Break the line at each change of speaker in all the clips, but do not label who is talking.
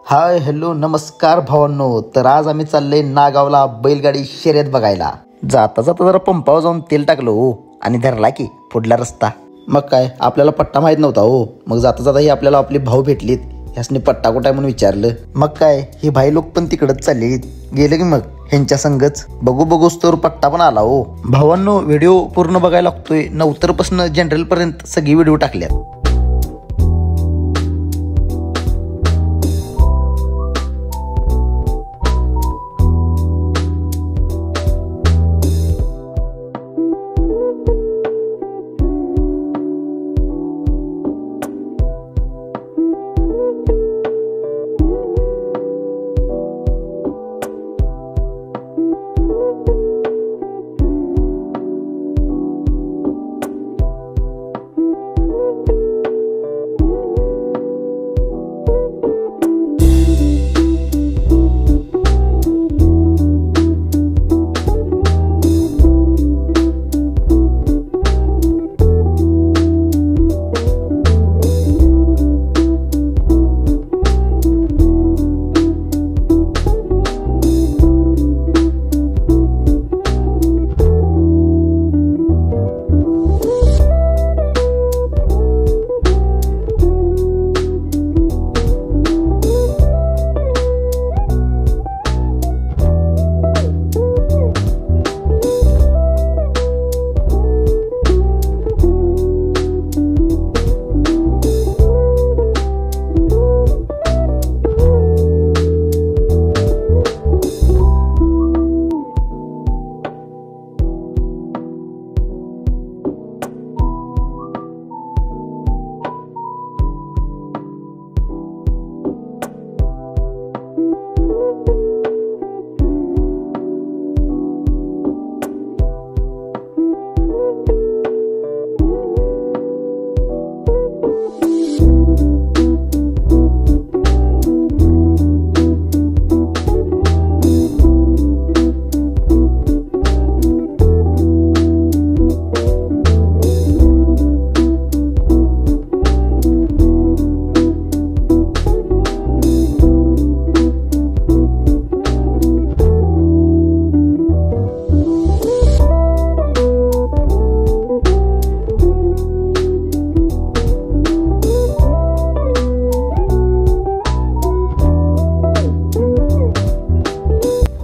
Hi hello नमस्कार भावांनो. तर आज आम्ही चाललोय नागावला बैलगाडी शर्यत बघायला. जाता जाता जरा पंपावर जाऊन तेल टाकलं हो आणि धरला की पुढला रस्ता. मग काय आपल्याला पट्टा माहीत नव्हता हो. मग जाता जाता ही आपल्याला आपली भाऊ भेटलीत. ह्यासनी पट्टा कुठं आहे म्हणून विचारलं. मग काय ही भाई लोक पण तिकडच चालली गेले की मग ह्यांच्या संगच बघूच तर पट्टा पण आला हो. भावांनो व्हिडिओ पूर्ण बघायला लागतोय. नवतरपासून जनरल पर्यंत सगळी व्हिडिओ टाकल्यात.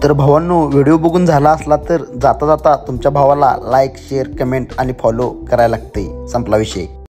तर भावांनो व्हिडिओ बघून झाला असला तर जाता जाता तुमच्या भावाला लाईक शेअर कमेंट आणि फॉलो करायला लागते. संपला विषय.